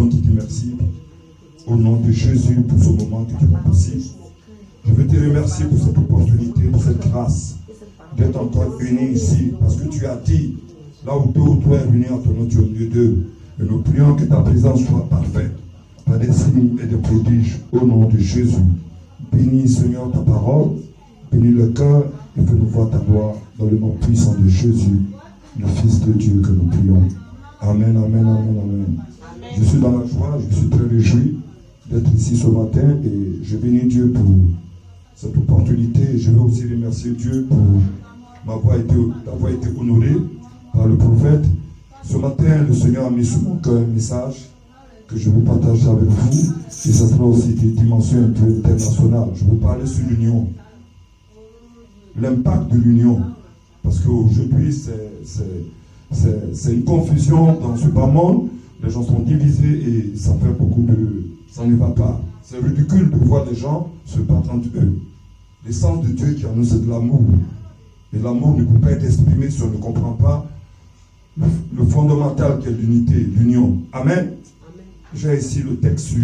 voulons te dire merci au nom de Jésus pour ce moment qui est possible. Je veux te remercier pour cette opportunité, pour cette grâce d'être encore unis ici, parce que tu as dit, là où deux ou trois est réunis en ton nom, tu es au milieu d'eux. Et nous prions que ta présence soit parfaite, par des signes et des prodiges, au nom de Jésus. Bénis, Seigneur, ta parole, bénis le cœur et fais-nous voir ta gloire dans le nom puissant de Jésus, le Fils de Dieu que nous prions. Amen, amen, amen, amen. Je suis dans la joie, je suis très réjoui d'être ici ce matin et je bénis Dieu pour cette opportunité. Je veux aussi remercier Dieu pour d'avoir été honoré par le prophète. Ce matin, le Seigneur a mis sur mon cœur un message que je veux partager avec vous et ça sera aussi des dimensions un peu internationales. Je veux parler sur l'union, l'impact de l'union, parce qu'aujourd'hui c'est une confusion dans ce bas monde. Les gens sont divisés et ça fait beaucoup de... ça ne va pas. C'est ridicule de voir les gens se battre entre eux. L'essence de Dieu qui en nous, c'est de l'amour. Et l'amour ne peut pas être exprimé si on ne comprend pas le fondamental qui est l'unité, l'union. Amen. Amen. J'ai ici le texte sur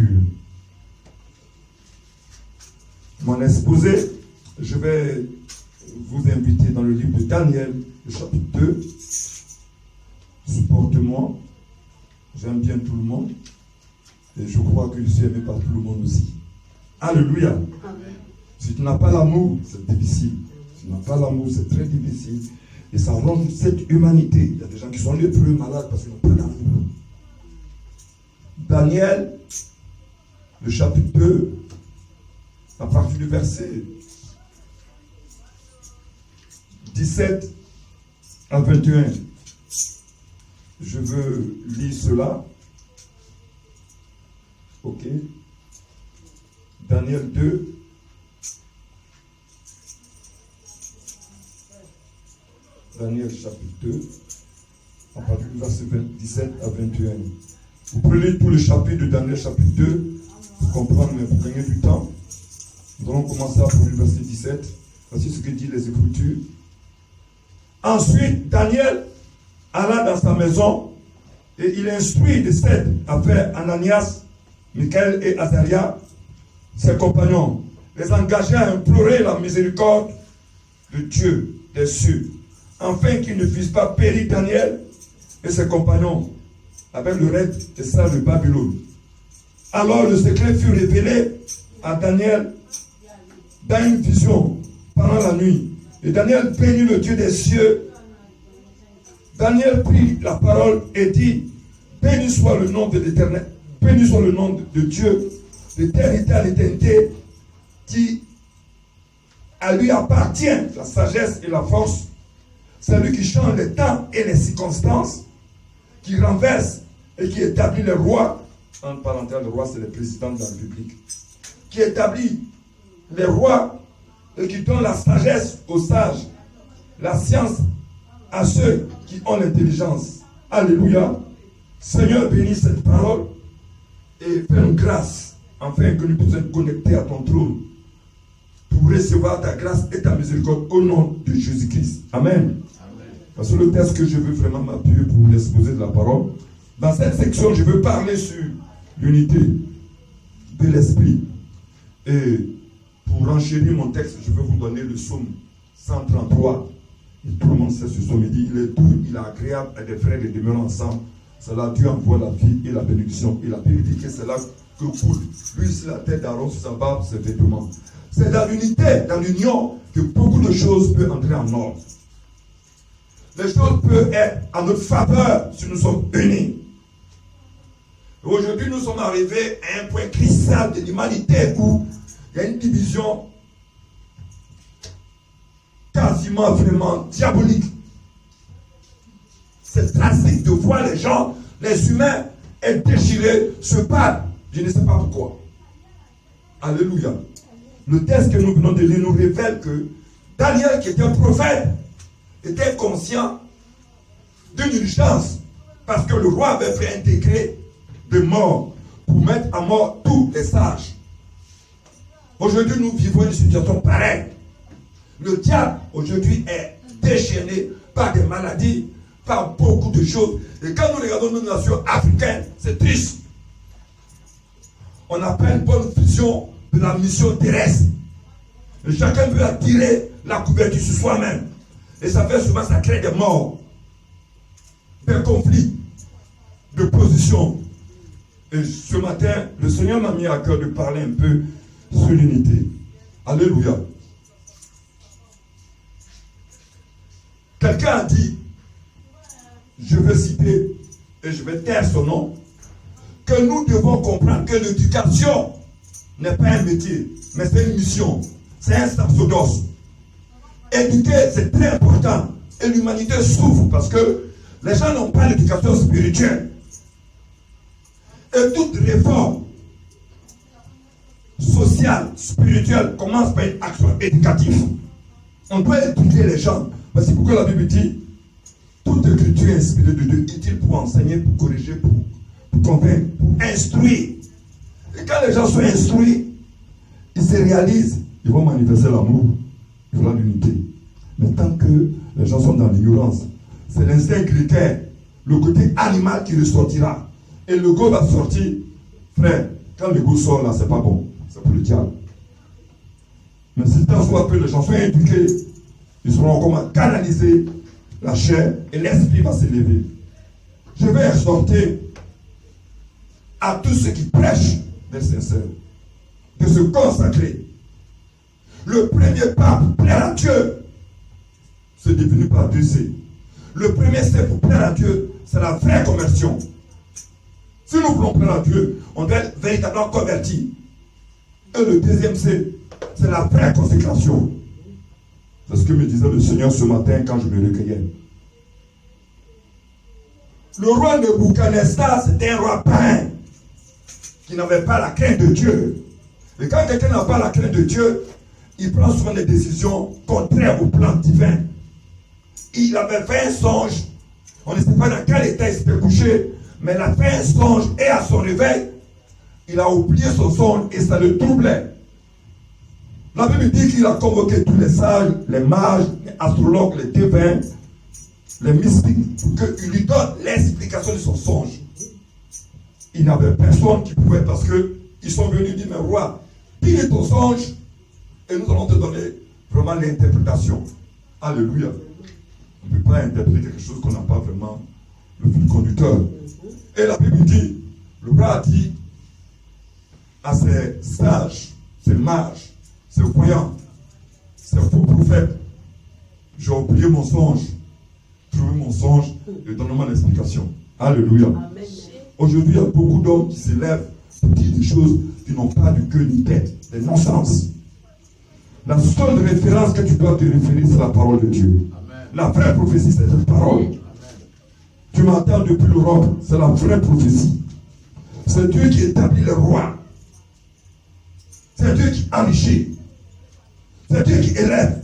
mon exposé. Je vais vous inviter dans le livre de Daniel, le chapitre 2. Supporte-moi. J'aime bien tout le monde. Et je crois que je suis aimé par tout le monde aussi. Alléluia. Amen. Si tu n'as pas l'amour, c'est difficile. Si tu n'as pas l'amour, c'est très difficile. Et ça rend cette humanité. Il y a des gens qui sont lépreux, malades parce qu'ils n'ont pas d'amour. Daniel, le chapitre 2, à partir du verset 17 à 21. Je veux lire cela. Ok. Daniel 2. Daniel chapitre 2, à partir du verset 17 à 21. Vous prenez tout le chapitre de Daniel chapitre 2 pour comprendre, mais pour gagner du temps. Nous allons commencer à partir du verset 17. Voici ce que dit les Écritures. Ensuite, Daniel alla dans sa maison et il instruit de cette affaire Ananias, Michaël et Azaria, ses compagnons, les engageait à implorer la miséricorde de Dieu des cieux, afin qu'ils ne fussent pas périr Daniel et ses compagnons avec le reste des sages de Babylone. Alors le secret fut révélé à Daniel dans une vision pendant la nuit. Et Daniel bénit le Dieu des cieux. Daniel prit la parole et dit, béni soit le nom de l'Éternel, béni soit le nom de Dieu, l'éternité à l'éternité, qui à lui appartient la sagesse et la force. C'est lui qui change les temps et les circonstances, qui renverse et qui établit les rois. En parenthèse, le roi, c'est le président de la République. Qui établit les rois et qui donne la sagesse aux sages, la science à ceux qui ont l'intelligence. Alléluia. Seigneur, bénis cette parole et fais-nous grâce, afin que nous puissions être connectés à ton trône pour recevoir ta grâce et ta miséricorde au nom de Jésus-Christ. Amen. Parce que le texte que je veux vraiment m'appuyer pour l'exposer de la parole, dans cette section, je veux parler sur l'unité de l'esprit. Et pour enchérir mon texte, je vais vous donner le psaume 133. Et tout le monde sait ce psaume. Il dit, il est doux, il est agréable à des frères de demeurer ensemble. C'est là Dieu envoie la vie et la bénédiction. Et la vérité, c'est là que coule. Lui, c'est la tête d'Aaron sur sa barbe, ses vêtements. C'est dans l'unité, dans l'union, que beaucoup de choses peuvent entrer en ordre. Les choses peuvent être en notre faveur si nous sommes unis. Aujourd'hui, nous sommes arrivés à un point crucial de l'humanité où il y a une division quasiment vraiment diabolique. C'est drastique de voir les gens, les humains, être déchirés, se battre. Je ne sais pas pourquoi. Alléluia. Le texte que nous venons de lire nous révèle que Daniel, qui était un prophète, était conscient d'une urgence parce que le roi avait pris un décret de mort pour mettre à mort tous les sages. Aujourd'hui, nous vivons une situation pareille. Le diable, aujourd'hui, est déchaîné par des maladies, par beaucoup de choses. Et quand nous regardons nos nations africaines, c'est triste. on n'a pas une bonne vision de la mission terrestre. Et chacun veut attirer la couverture sur soi-même. Et ça fait souvent, ça crée des morts, des conflits de position. Et ce matin, le Seigneur m'a mis à cœur de parler un peu sur l'unité. Alléluia. Quelqu'un a dit, je vais citer et je vais taire son nom, que nous devons comprendre que l'éducation n'est pas un métier, mais c'est une mission. C'est un sacerdoce. Éduquer, c'est très important. Et l'humanité souffre parce que les gens n'ont pas l'éducation spirituelle. Et toute réforme sociale, spirituelle, commence par une action éducative. On doit éduquer les gens. C'est pourquoi la Bible dit, toute écriture inspirée de Dieu est utile pour enseigner, pour corriger, pour convaincre, pour instruire. Et quand les gens sont instruits, ils se réalisent, ils vont manifester l'amour, il faudra l'unité. Mais tant que les gens sont dans l'ignorance, c'est l'instinct grégaire, le côté animal qui ressortira. Et le go va sortir. Frère, quand le go sort là, c'est pas bon. C'est pour le diable. Mais si tant soit peu les gens sont éduqués, ils sauront comment canaliser la chair et l'esprit va s'élever. Je vais exhorter à tous ceux qui prêchent des sincères de se consacrer. Le premier pas pour plaire à Dieu, c'est devenu par Dieu. Le premier step pour plaire à Dieu, c'est la vraie conversion. Si nous voulons plaire à Dieu, on doit être véritablement converti. Et le deuxième c'est la vraie consécration. C'est ce que me disait le Seigneur ce matin quand je me recueillais. Le roi Nebuchadnezzar, c'était un roi païen qui n'avait pas la crainte de Dieu. Et quand quelqu'un n'a pas la crainte de Dieu, il prend souvent des décisions contraires au plan divin. Il avait fait un songe. On ne sait pas dans quel état il s'était couché, mais il a fait un songe et à son réveil, il a oublié son songe et ça le troublait. La Bible dit qu'il a convoqué tous les sages, les mages, les astrologues, les devins, les mystiques, pour qu'ils lui donnent l'explication de son songe. Il n'avait personne qui pouvait, parce qu'ils sont venus dire, mais roi, dis ton songe et nous allons te donner vraiment l'interprétation. Alléluia. On ne peut pas interpréter quelque chose qu'on n'a pas vraiment le fil conducteur. Et la Bible dit, le roi a dit à ses sages, ses mages, ses voyants, ses faux prophètes, j'ai oublié mon songe, trouvez mon songe et donnez-moi l'explication. Alléluia. Amen. Aujourd'hui, il y a beaucoup d'hommes qui s'élèvent pour dire des choses qui n'ont pas de queue ni tête, des non-sens. La seule référence que tu dois te référer, c'est la parole de Dieu. Amen. La vraie prophétie, c'est cette parole. Amen. Tu m'entends depuis l'Europe, c'est la vraie prophétie. C'est Dieu qui établit les rois. C'est Dieu qui enrichit. C'est Dieu qui élève.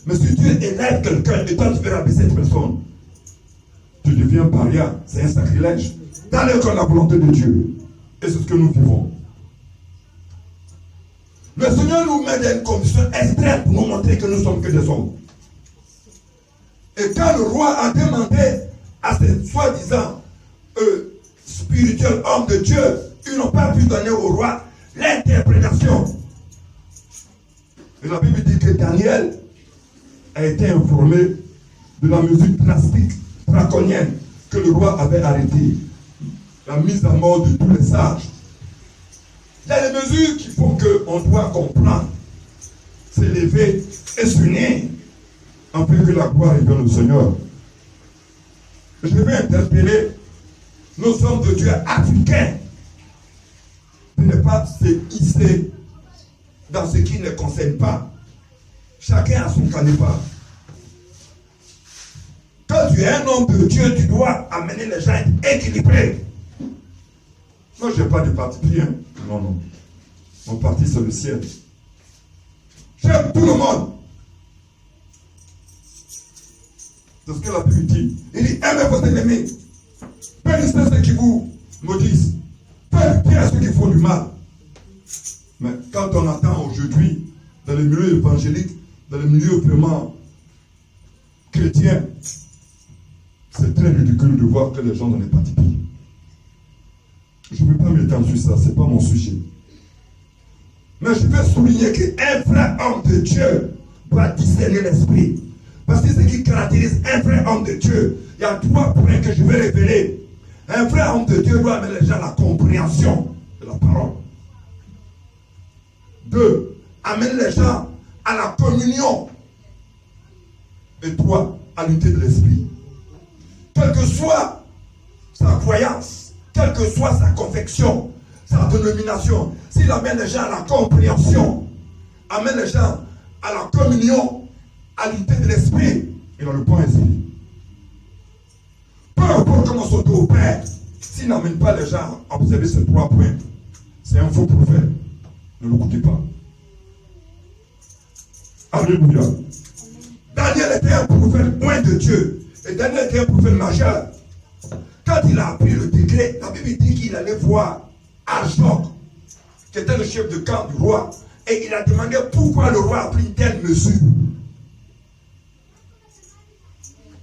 Mais si Dieu élève quelqu'un et toi tu veux rabaisser cette personne, tu deviens paria. C'est un sacrilège. D'aller contre la volonté de Dieu. Et c'est ce que nous vivons. Le Seigneur nous met dans une condition extrême pour nous montrer que nous ne sommes que des hommes. Et quand le roi a demandé à ces soi-disant spirituels hommes de Dieu, ils n'ont pas pu donner au roi l'interprétation. Et la Bible dit que Daniel a été informé de la mesure drastique, draconienne que le roi avait arrêtée. La mise à mort de tous les sages. Il y a des mesures qui font qu'on doit comprendre, s'élever et s'unir, afin que la gloire revienne au Seigneur. Je vais interpeller nos hommes de Dieu africains de ne pas se hisser dans ce qui ne concerne pas. Chacun a son canevas. Quand tu es un homme de Dieu, tu dois amener les gens équilibrés. Moi, je n'ai pas de parti pris. Hein? Non, non. Mon parti, c'est le ciel. J'aime tout le monde. C'est ce que la Bible dit. Il dit, aimez votre ennemi. Bénissez ceux qui vous maudissent. Faites bien à ceux qui font du mal. Mais quand on attend aujourd'hui, dans les milieux évangéliques, dans les milieux vraiment chrétiens, c'est très ridicule de voir que les gens dans les partis pris. Je ne peux pas m'étendre. m'oriente sur ça, ce n'est pas mon sujet. Mais je veux souligner qu'un vrai homme de Dieu doit discerner l'esprit. Parce que ce qui caractérise un vrai homme de Dieu, il y a 3 points que je vais révéler. Un vrai homme de Dieu doit amener les gens à la compréhension de la parole. 2, amener les gens à la communion. Et 3, à l'unité de l'esprit. Quelle que soit sa croyance, quelle que soit sa conviction, sa dénomination, s'il amène les gens à la compréhension, amène les gens à la communion, à l'unité de l'esprit, il a le point esprit. Peu importe comment son Dieu opère, s'il n'amène pas les gens à observer ces 3 points, c'est un faux prophète. Ne l'écoutez pas. Alléluia. Daniel était un prophète loin de Dieu. Et Daniel était un prophète majeur. Quand il a appris le décret, la Bible dit qu'il allait voir Arjoc, qui était le chef de camp du roi. Et il a demandé pourquoi le roi a pris une telle mesure.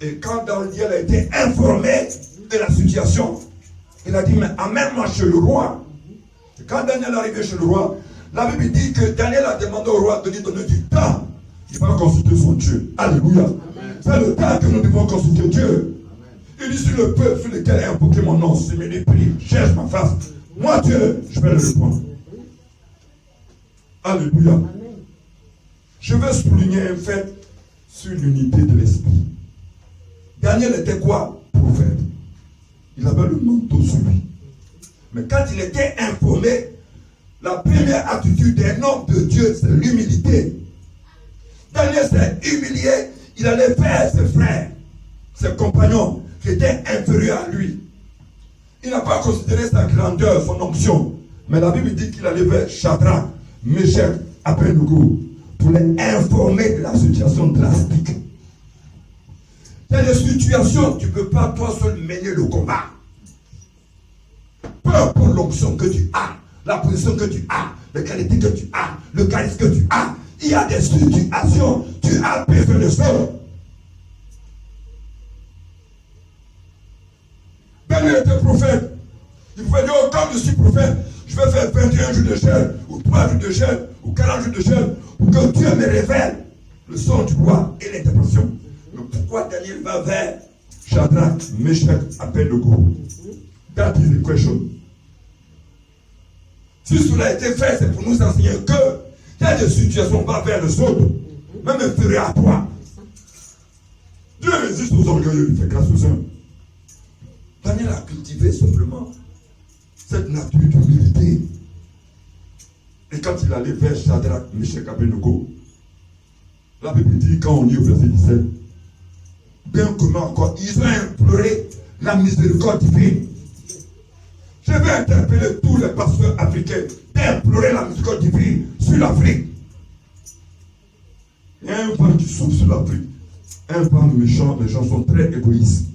Et quand Daniel a été informé de la situation, il a dit, mais amène-moi chez le roi. Et quand Daniel est arrivé chez le roi, la Bible dit que Daniel a demandé au roi de lui donner du temps. Il va consulter son Dieu. Alléluia. C'est le temps que nous devons consulter Dieu. Il dit, si le peuple sur lequel est invoqué mon nom, se met des prix, cherche ma face, moi Dieu, je vais le répondre. Alléluia. Je veux souligner un fait sur l'unité de l'esprit. Daniel était quoi? Prophète. Il avait le manteau sur lui. Mais quand il était informé, la première attitude d'un homme de Dieu, c'est l'humilité. Daniel s'est humilié, il allait vers ses frères, ses compagnons, qui étaient inférieurs à lui. Il n'a pas considéré sa grandeur, son onction. Mais la Bible dit qu'il allait vers Shadrach, Meshach, Abednego, pour les informer de la situation drastique. Il y a des situations, tu ne peux pas toi seul mener le combat. Peu importe l'onction que tu as, la position que tu as, les qualités que tu as, le charisme que tu as, il y a des situations, tu as besoin de ça. Daniel était prophète. Il pouvait dire, oh, comme je suis prophète, je vais faire 21 jours de jeûne, ou 3 jours de jeûne, ou 40 jours de jeûne, pour que Dieu me révèle le son du roi et l'interprétation. Mais pourquoi Daniel va vers Shadrach, Meshach, Abednego? That is the question. Si cela a été fait, c'est pour nous enseigner que il y a des situations, on va vers les autres, même inférieurs à toi. Dieu résiste aux orgueilleux, il fait grâce aux uns. Daniel a cultivé simplement cette nature d'humilité. Et quand il allait vers Shadrach, Meshach, Abednego, la Bible dit, quand on lit au verset 17, bien comment encore, ils ont imploré la miséricorde divine. Je vais interpeller tous les pasteurs africains d'implorer la miséricorde divine sur l'Afrique. Il y a un vent qui souffle sur l'Afrique. Un vent méchant, les gens sont très égoïstes.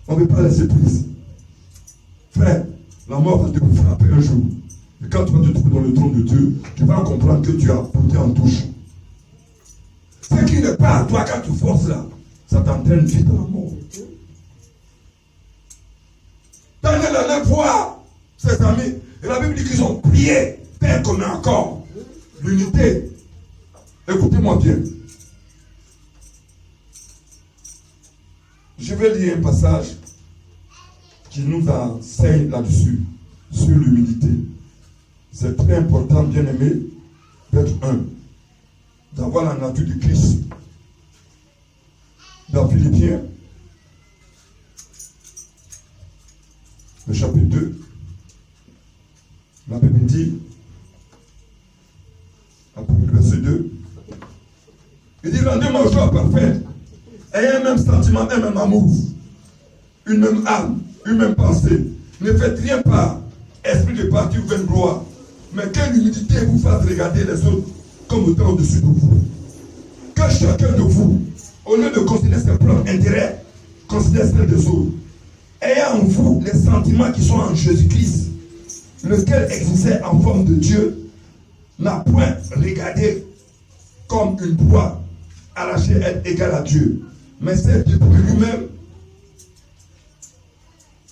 On ne peut pas laisser prise. Frère, la mort va te frapper un jour. Et quand tu vas te trouver dans le trône de Dieu, tu vas comprendre que tu as porté en touche. Ce qui n'est pas à toi quand tu forces là, ça t'entraîne vite à la mort. Daniel allait voir ses amis. Et la Bible dit qu'ils ont prié, Père commun encore. L'unité. Écoutez-moi bien. Je vais lire un passage qui nous enseigne là-dessus, sur l'humilité. C'est très important, bien aimé, d'être un, d'avoir la nature de Christ. Dans Philippiens, le chapitre 2, la Bible dit, après le verset 2, il dit, rendez-moi joie parfaite, ayez un même sentiment, un même amour, une même âme, une même pensée. Ne faites rien par esprit de parti ou vaine gloire, mais que l'humilité vous fasse regarder les autres comme étant au-dessus de vous. Que chacun de vous, au lieu de considérer ses propres intérêts, considère ceux des autres. Ayez en vous les sentiments qui sont en Jésus-Christ, lequel existait en forme de Dieu, n'a point regardé comme une proie arrachée être égal à Dieu, mais s'est dépouillé lui-même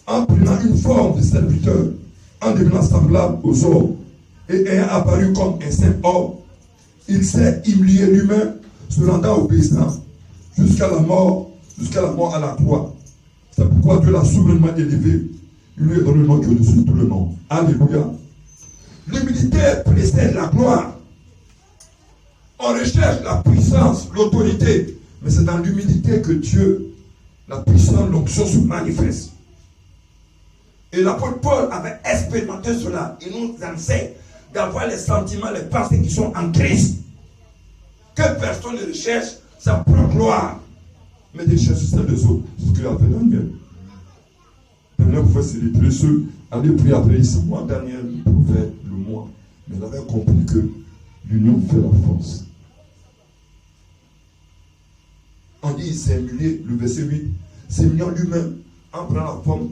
en prenant une forme de serviteur, en devenant semblable aux hommes et ayant apparu comme un saint homme, il s'est humilié lui-même, se rendant obéissant jusqu'à la mort à la croix. C'est pourquoi Dieu l'a souverainement élevé. Il lui a donné le nom qui est au-dessus de tout le nom. Alléluia. L'humilité précède la gloire. On recherche la puissance, l'autorité, mais c'est dans l'humilité que Dieu, la puissance, l'onction se manifeste. Et l'apôtre Paul avait expérimenté cela. Il nous enseigne d'avoir les sentiments, les pensées qui sont en Christ. Que personne ne recherche sa propre gloire, mais de chercher celle des autres. C'est ce qu'il a fait Daniel. Daniel pouvait se retirer seul, aller prier après. Il dit, moi, Daniel, prophète, le moi. Mais il avait compris que l'union fait la force. On dit, il s'est humilié, le verset 8, s'est humilié lui-même, en prenant la forme,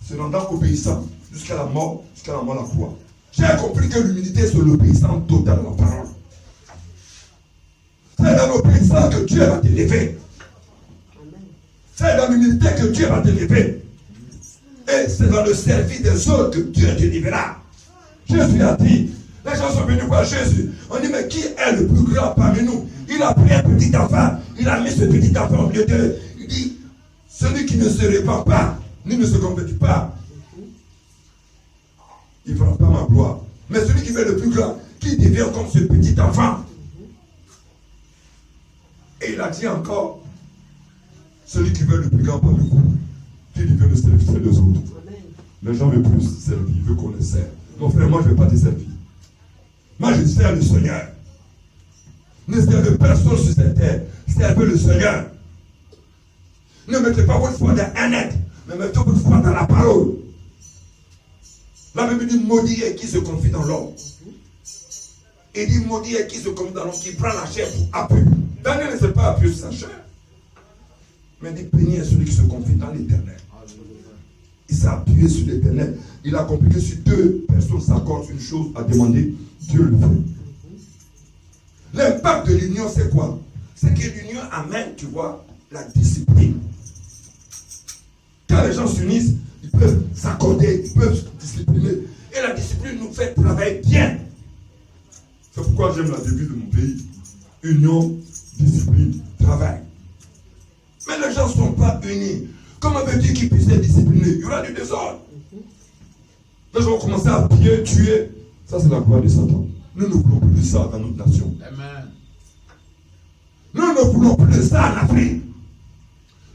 se rendant obéissant jusqu'à la mort à la croix. J'ai compris que l'humilité, c'est l'obéissance totale à la parole. C'est dans l'obéissance que Dieu va t'élever. C'est dans l'humilité que Dieu va t'élever. Et c'est dans le service des autres que Dieu te lèvera. Jésus a dit, les gens sont venus voir Jésus. On dit, mais qui est le plus grand parmi nous? Il a pris un petit enfant, il a mis ce petit enfant au milieu d'eux. Il dit, celui qui ne se répand pas, ni ne se convertit pas, il ne fera pas ma gloire. Mais celui qui fait le plus grand, qui devient comme ce petit enfant. Et il a dit encore, celui qui veut le plus grand parmi vous, qui devient le serviteur des autres. Les gens veulent plus servir, ils veulent qu'on les serve. Mon frère, moi je ne vais pas te servir. Moi je sers le Seigneur. Ne servez personne sur cette terre, servez le Seigneur. Ne mettez pas votre foi dans un être, mais mettez votre foi dans la parole. La Bible dit maudit est qui se confie dans l'homme. Il dit maudit est qui se confie dans l'homme, qui prend la chair pour appui. Daniel ne s'est pas appuyé sur sa chair. Mais il dit béni est celui qui se confie dans l'éternel. Il s'est appuyé sur l'éternel. Il a compris que si deux personnes s'accordent sur une chose à demander, Dieu le fait. L'impact de l'union, c'est quoi? C'est que l'union amène, tu vois, la discipline. Quand les gens s'unissent, ils peuvent s'accorder, ils peuvent se discipliner. Et la discipline nous fait travailler bien. C'est pourquoi j'aime la devise de mon pays. Union, discipline, travail. Mais les gens ne sont pas unis. Comment veut-il qu'ils puissent être disciplinés? Il y aura du désordre. Les gens vont commencer à piller, tuer. Ça, c'est la gloire de Satan. Nous ne voulons plus de ça dans notre nation. Amen. Nous ne voulons plus de ça en Afrique.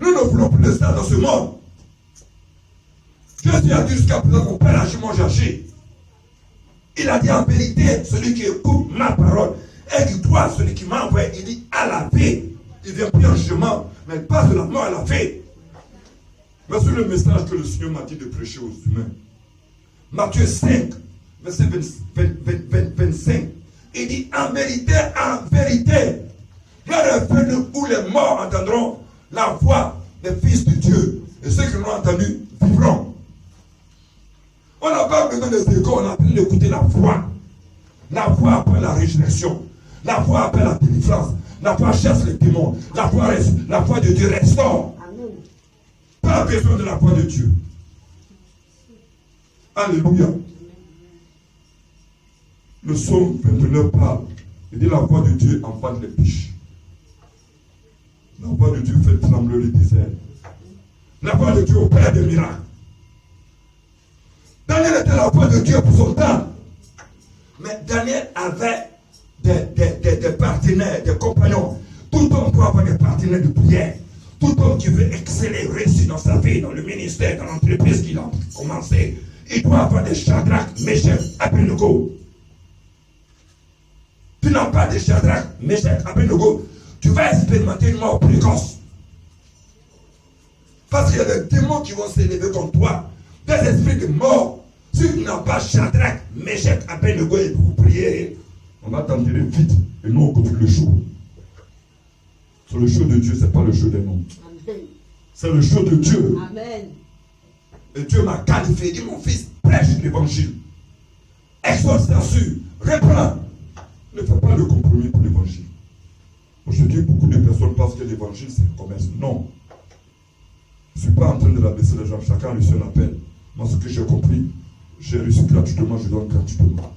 Nous ne voulons plus de ça dans ce monde. Jésus a dit jusqu'à présent qu'on perd agir, j'agis. Il a dit en vérité, celui qui écoute ma parole et qui croit celui qui m'a envoyé, il dit à la vie. Il vient plus en jugement, mais il passe de la mort à la vie. Voici le message que le Seigneur m'a dit de prêcher aux humains. Matthieu 5, verset 25. Il dit en vérité, l'heure est venue où les morts entendront la voix des fils de Dieu. Et ceux qui l'ont entendu vivront. On n'a pas besoin des échos, on a besoin d'écouter la voix. La voix après la résurrection. La voix après la délivrance. La voix chasse les démons. La voix de Dieu restaure. Amen. Pas besoin de la voix de Dieu. Alléluia. Le psaume 29 parle. Il dit la voix de Dieu enfante les biches. La voix de Dieu fait trembler le désert. La voix de Dieu opère des miracles. Daniel était la voix de Dieu pour son temps. Mais Daniel avait des partenaires, des compagnons. Tout homme doit avoir des partenaires de prière. Tout homme qui veut exceller, réussir dans sa vie, dans le ministère, dans l'entreprise qu'il a commencé, il doit avoir des Shadrach, Meshach, Abednego. Tu n'as pas de Shadrach, Meshach, Abednego, tu vas expérimenter une mort précoce. Parce qu'il y a des démons qui vont s'élever contre toi. Des esprits de mort. Si tu n'as pas Shadrach, Meshach, Abednego et pour prier, on va t'enterrer vite. Et nous, on continue le show. C'est le show de Dieu, ce n'est pas le show des noms. C'est le show de Dieu. Amen. Et Dieu m'a qualifié, dit mon fils, prêche l'évangile. Exhorte, censure, reprends. Ne fais pas de compromis pour l'évangile. Aujourd'hui, beaucoup de personnes pensent que l'évangile, c'est un commerce. Non. Je ne suis pas en train de l'abaisser les gens. Chacun a reçu un appel. Moi, ce que j'ai compris, J'ai reçu gratuitement, je donne gratuitement.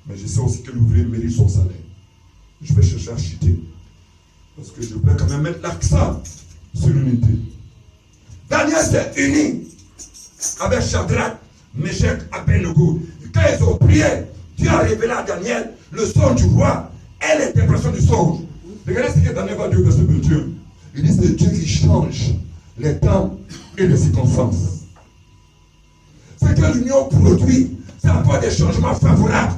Mais je sais aussi que l'ouvrier mérite son salaire. Je vais chercher à chuter. Parce que je voulais quand même mettre l'accent sur l'unité. Daniel s'est uni avec Shadrach, Meshach, Abednego. Quand ils ont prié, Dieu a révélé à Daniel le songe du roi et l'interprétation du songe. Regardez ce que Daniel va dire au verset 21. Il dit c'est Dieu qui change les temps et les circonstances. Ce que l'union produit, ça apporte des changements favorables.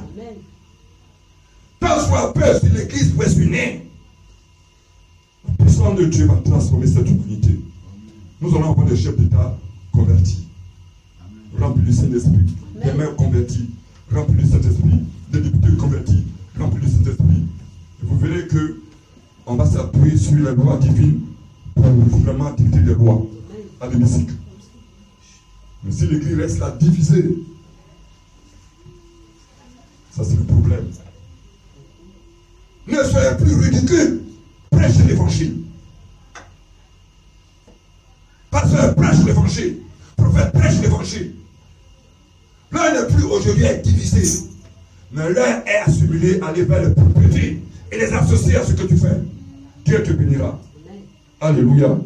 Tant soit peu si l'Église peut s'unir, la puissance de Dieu va transformer cette humanité. Nous allons avoir des chefs d'État convertis, remplis du Saint-Esprit, des maires convertis, remplis du Saint-Esprit, des députés convertis, remplis du Saint-Esprit. Et vous verrez que on va s'appuyer sur les lois divines pour vraiment dicter des lois à l'hémicycle. Mais si l'Église reste là divisée, ça c'est le problème. Ne soyez plus ridicules. Prêchez l'évangile. Pasteur prêche l'évangile. Prophète prêche l'évangile. L'un n'est plus aujourd'hui à être divisé. Mais l'un est assimilé, aller vers le plus petit et les associer à ce que tu fais. Dieu te bénira. Amen. Alléluia. Amen.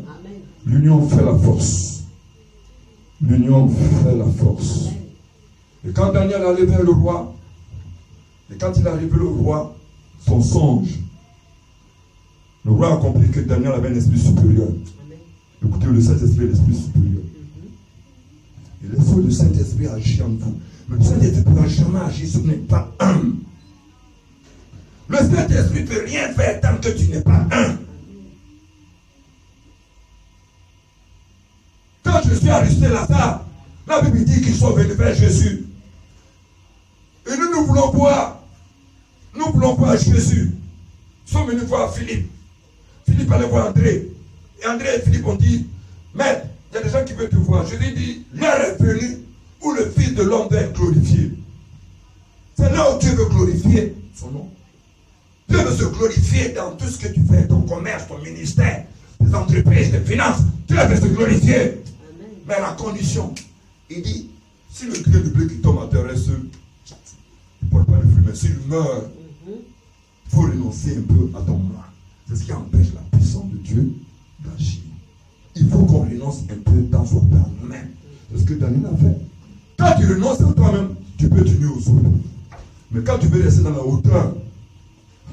L'union fait la force. L'union fait la force. Amen. Et quand Daniel est allé vers le roi, et quand il est arrivé au roi, son songe, le roi a compris que Daniel avait un esprit supérieur. Amen. Écoutez, le Saint-Esprit est l'esprit supérieur. Et il faut le Saint-Esprit agir en vous. Mais le Saint-Esprit ne peut jamais agir si vous n'êtes pas un. Le Saint-Esprit ne peut rien faire tant que tu n'es pas un. Quand je suis arrêté Lazare, la Bible dit qu'ils sont venus vers Jésus. Et nous voulons voir. Nous voulons voir Jésus. Ils sont venus voir Philippe. Philippe allait voir André. Et André et Philippe ont dit, Maître, il y a des gens qui veulent te voir. Je lui ai dit, l'heure est venue où le Fils de l'homme va être glorifié. C'est là où Dieu veut glorifier son nom. Dieu veut se glorifier dans tout ce que tu fais, ton commerce, ton ministère, tes entreprises, tes finances. Dieu veut se glorifier. Amen. Mais la condition, il dit, si le grain de blé qui tombe à terre reste, il ne porte pas de fruit, mais s'il meurt, il faut renoncer un peu à ton moi. C'est ce qui empêche la puissance de Dieu d'agir. Il faut qu'on renonce un peu dans son père nous-mêmes. C'est ce que Daniel a fait. Quand tu renonces à toi-même, tu peux tenir aux autres. Mais quand tu veux rester dans la hauteur,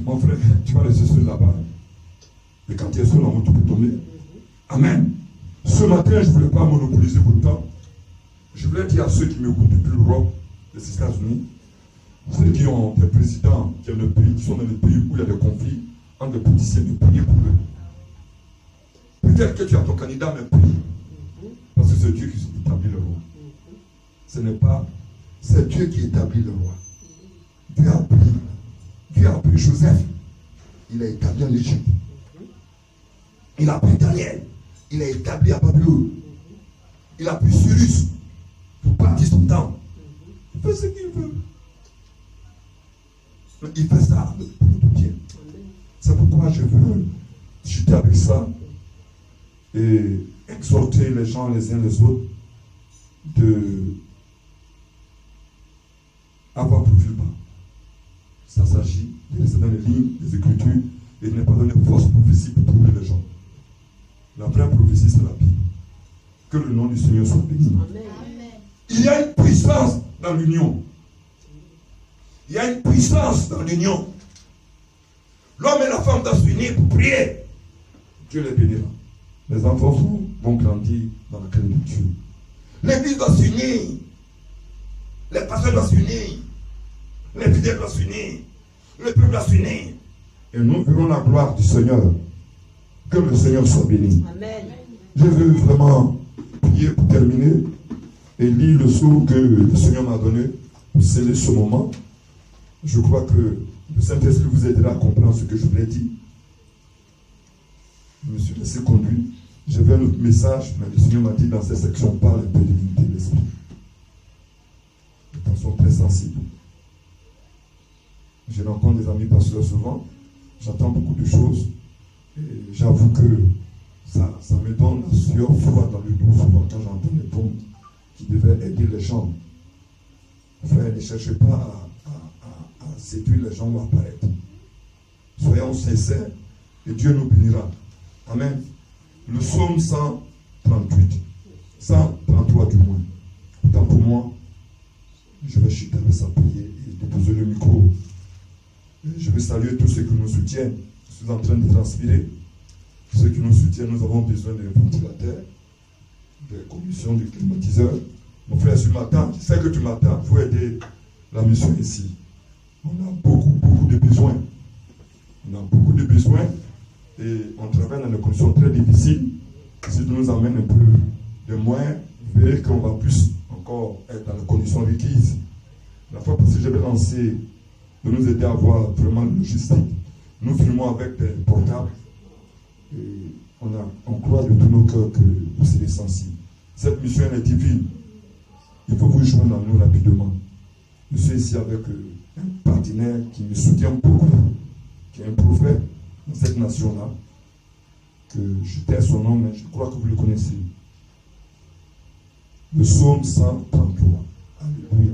mon frère, tu vas rester seul là-bas. Et quand tu es seul, tu peux tomber. Amen. Ce matin, je ne voulais pas monopoliser votre temps. Je voulais dire à ceux qui m'écoutent depuis l'Europe, les États-Unis, ceux qui ont des présidents, qui ont des pays, qui sont dans des pays où il y a des conflits entre des politiciens, de prier pour eux. Peut-être que tu as ton candidat, mais prie. Parce que c'est Dieu qui établit le roi. Ce n'est pas, c'est Dieu qui établit le roi. Dieu a pris Joseph. Il a établi en Égypte. Il a pris Daniel. Il a établi à Babylone. Il a pris Cyrus pour partir son temps. Il fait ce qu'il veut. Il fait ça pour notre bien. C'est pourquoi je veux chuter avec ça et exhorter les gens les uns les autres de avoir profil bas. Ça s'agit de rester dans les lignes des Écritures et de ne pas donner fausse prophétie pour trouver les gens. La vraie prophétie, c'est la Bible. Que le nom du Seigneur soit béni. Il y a une puissance dans l'union. Il y a une puissance dans l'union. L'homme et la femme doivent s'unir pour prier. Dieu les bénira. Les enfants vont grandir dans la crainte de Dieu. L'église doit s'unir. Les pasteurs doivent s'unir. Les fidèles doivent s'unir. Le peuple doit s'unir. Et nous verrons la gloire du Seigneur. Que le Seigneur soit béni. Amen. Je veux vraiment prier pour terminer et lire le sceau que le Seigneur m'a donné pour sceller ce moment. Je crois que le Saint-Esprit vous aidera à comprendre ce que je vous ai dit. Je me suis laissé conduire. J'avais un autre message, mais le Seigneur m'a dit dans cette section, parle un peu de l'unité de l'esprit. De façon très sensible. Je rencontre des amis pasteurs souvent. J'entends beaucoup de choses. Et j'avoue que ça me donne la sueur froide dans le dos souvent quand j'entends les bombes qui devaient aider les gens. Frère, ne cherchez pas à séduire les gens ou à apparaître. Soyons sincères et Dieu nous bénira. Amen. Le psaume 138, 133 du moins. Autant pour moi, je vais chuter avec sa prière et déposer le micro. Je vais saluer tous ceux qui nous soutiennent. Je suis en train de transpirer. Ceux qui nous soutiennent, nous avons besoin d'un ventilateur, des commissions, des climatiseurs. Mon frère, tu m'attends, je sais que tu m'attends. Il faut aider la mission ici. On a beaucoup de besoins. On a beaucoup de besoins et on travaille dans des conditions très difficiles. Si tu nous amènes un peu de moyens, vous verrez qu'on va plus encore être dans les conditions requises. La fois passée, j'avais lancé de nous aider à avoir vraiment le logistique. Nous filmons avec des portables et on croit de tous nos cœurs que vous serez sensibles. Cette mission elle est divine. Il faut vous joindre à nous rapidement. Je suis ici avec un partenaire qui me soutient beaucoup, qui est un prophète dans cette nation-là, que je tais son nom, mais je crois que vous le connaissez. Le psaume 133. Alléluia.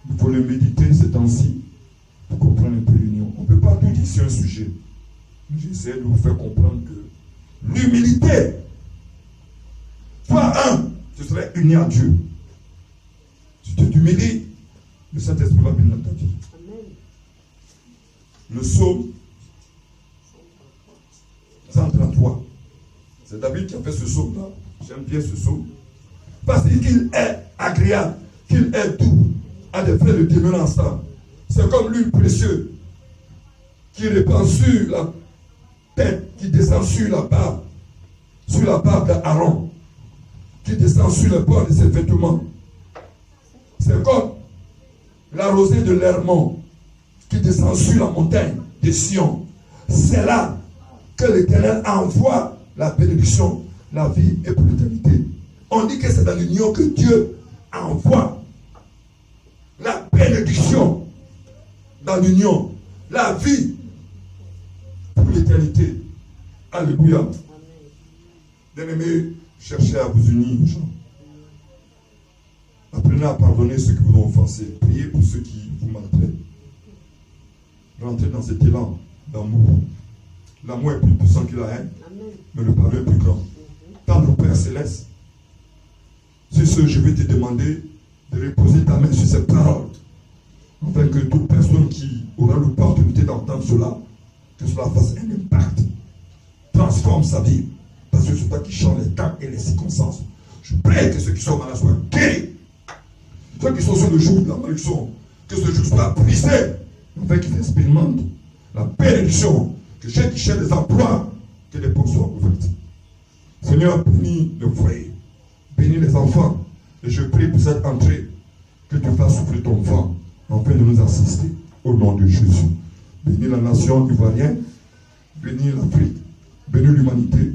Il faut le méditer ces temps-ci pour comprendre un peu l'union. On ne peut pas tout dire sur un sujet. Mais j'essaie de vous faire comprendre que l'humilité, toi, tu serais uni à Dieu. Si tu t'humilies, le Saint-Esprit va bénir ta vie. Le psaume 133. C'est David qui a fait ce psaume-là. J'aime bien ce psaume. Parce qu'il est agréable, qu'il est doux à des frères de demeurer ensemble. C'est comme l'huile précieuse qui répand sur la tête, qui descend sur la barbe d'Aaron, qui descend sur le bord de ses vêtements. C'est comme la rosée de l'Hermon qui descend sur la montagne de Sion. C'est là que l'Éternel envoie la bénédiction, la vie et pour l'éternité. On dit que c'est dans l'union que Dieu envoie la bénédiction, dans l'union, la vie pour l'éternité. Alléluia. Bien-aimés, cherchez à vous unir, gens. Apprenez à pardonner ceux qui vous ont offensé. Priez pour ceux qui vous maltraitent. Rentrez dans cet élan d'amour. L'amour est plus puissant que la haine, mais le pardon est plus grand. Tendre au Père Céleste, c'est ce que je vais te demander de reposer ta main sur cette parole, afin que toute personne qui aura l'opportunité d'entendre cela, que cela fasse un impact, transforme sa vie, parce que c'est toi qui change les temps et les circonstances. Je prie que ceux qui sont malades soient guéris. Ceux qui sont sur le jour de la malédiction, que ce jour soit brisé, afin qu'ils expérimentent la bénédiction, que ceux qui cherchent des emplois, que les portes soient ouvertes. Seigneur, bénis le foyer, bénis les enfants, et je prie pour cette entrée, que tu fasses souffler ton vent, afin de nous assister, au nom de Jésus. Bénis la nation ivoirienne, bénis l'Afrique, bénis l'humanité.